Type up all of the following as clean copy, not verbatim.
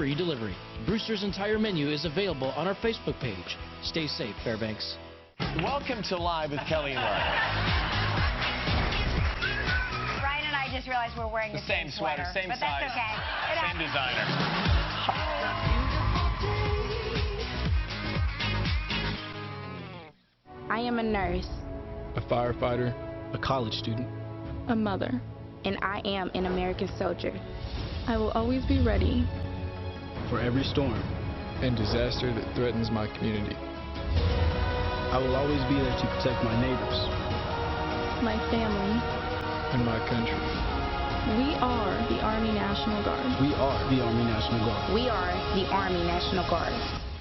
free delivery. Brewster's entire menu is available on our Facebook page. Stay safe, Fairbanks. Welcome to Live with Kelly and Ryan. Ryan and I just realized we're wearing the same sweater, same but size, that's okay. same designer. I am a nurse, a firefighter, A college student. a mother, and I am an American soldier. I will always be ready. For every storm, and disaster that threatens my community. I will always be there to protect my neighbors. My family. And my country. We are the Army National Guard. We are the Army National Guard. We are the Army National Guard.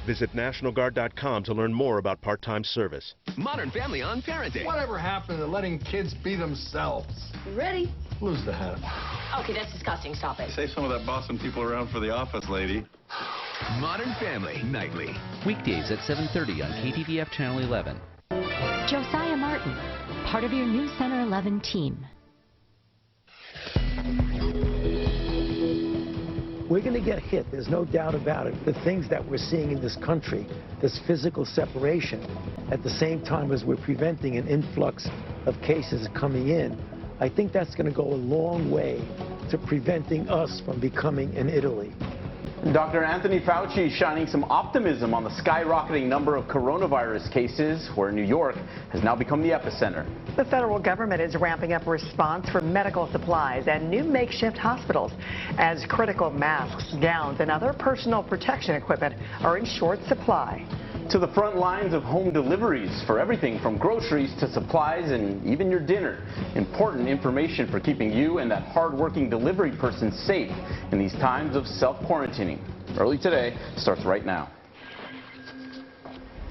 Visit nationalguard.com to learn more about part-time service. Modern Family on Parenting. Whatever happened to letting kids be themselves? Ready? Lose the hat. Okay, that's disgusting. Stop it. Save some of that bossing people around for the office, lady. Modern Family Nightly. Weekdays at 7:30 on KTVF Channel 11. Josiah Martin, part of your new Center 11 team. We're going to get hit, there's no doubt about it. The things that we're seeing in this country, this physical separation, at the same time as we're preventing an influx of cases coming in, I think that's going to go a long way to preventing us from becoming an Italy. Dr. Anthony Fauci shining some optimism on the skyrocketing number of coronavirus cases, where New York has now become the epicenter. The federal government is ramping up response for medical supplies and new makeshift hospitals as critical masks, gowns, and other personal protection equipment are in short supply. To the front lines of home deliveries for everything from groceries to supplies and even your dinner. Important information for keeping you and that hard-working delivery person safe in these times of self-quarantining. Early Today starts right now.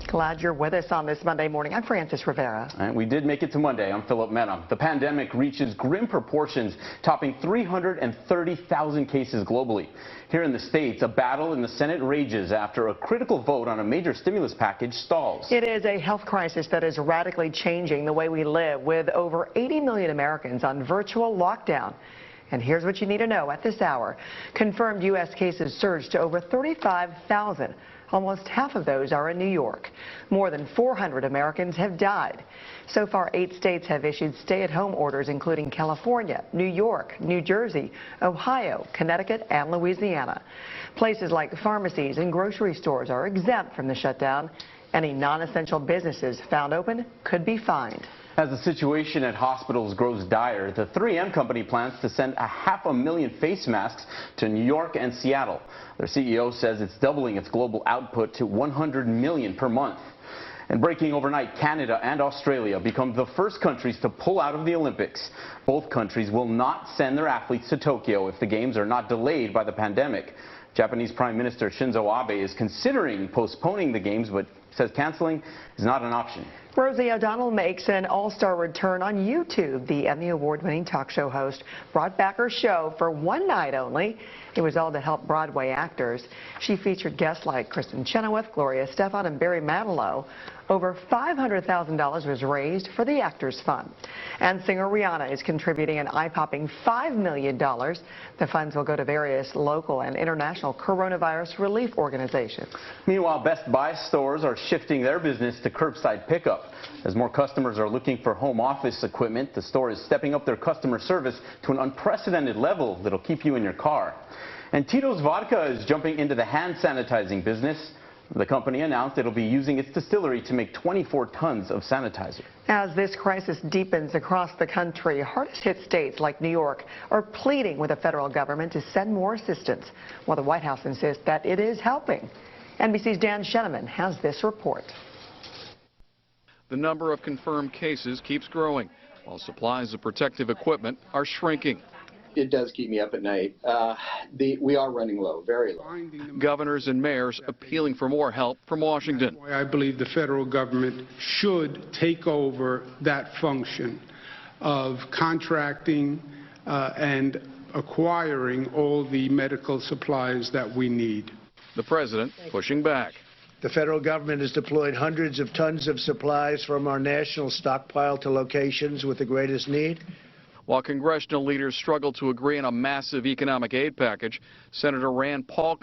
Glad you're with us on this Monday morning. I'm Frances Rivera. And we did make it to Monday. I'm Philip Mena. The pandemic reaches grim proportions, topping 330,000 cases globally. Here in the States, a battle in the Senate rages after a critical vote on a major stimulus package stalls. It is a health crisis that is radically changing the way we live, with over 80 million Americans on virtual lockdown. And here's what you need to know at this hour. Confirmed U.S. cases surged to over 35,000. Almost half of those are in New York. More than 400 Americans have died. So far, 8 states have issued stay-at-home orders, including California, New York, New Jersey, Ohio, Connecticut, and Louisiana. Places like pharmacies and grocery stores are exempt from the shutdown. Any non-essential businesses found open could be fined. As the situation at hospitals grows dire, the 3M company plans to send 500,000 face masks to New York and Seattle. Their CEO says it's doubling its global output to 100 million per month. And breaking overnight, Canada and Australia become the first countries to pull out of the Olympics. Both countries will not send their athletes to Tokyo if the games are not delayed by the pandemic. Japanese Prime Minister Shinzo Abe is considering postponing the games, but says canceling is not an option. Rosie O'Donnell makes an all-star return on YouTube. The Emmy Award-winning talk show host brought back her show for one night only. It was all to help Broadway actors. She featured guests like Kristen Chenoweth, Gloria Estefan, and Barry Manilow. Over $500,000 was raised for the Actors Fund. And singer Rihanna is contributing an eye-popping $5 million. The funds will go to various local and international coronavirus relief organizations. Meanwhile, Best Buy stores are shifting their business to curbside pickup. As more customers are looking for home office equipment, the store is stepping up their customer service to an unprecedented level that'll keep you in your car. And Tito's Vodka is jumping into the hand sanitizing business. The company announced it'll be using its distillery to make 24 tons of sanitizer. As this crisis deepens across the country, hardest hit states like New York are pleading with the federal government to send more assistance, while the White House insists that it is helping. NBC's Dan Sheneman has this report. The number of confirmed cases keeps growing, while supplies of protective equipment are shrinking. It does keep me up at night. We are running low, very low. Governors and mayors appealing for more help from Washington. I believe the federal government should take over that function of contracting and acquiring all the medical supplies that we need. The president pushing back. The federal government has deployed hundreds of tons of supplies from our national stockpile to locations with the greatest need. While congressional leaders struggle to agree on a massive economic aid package, Senator Rand Paul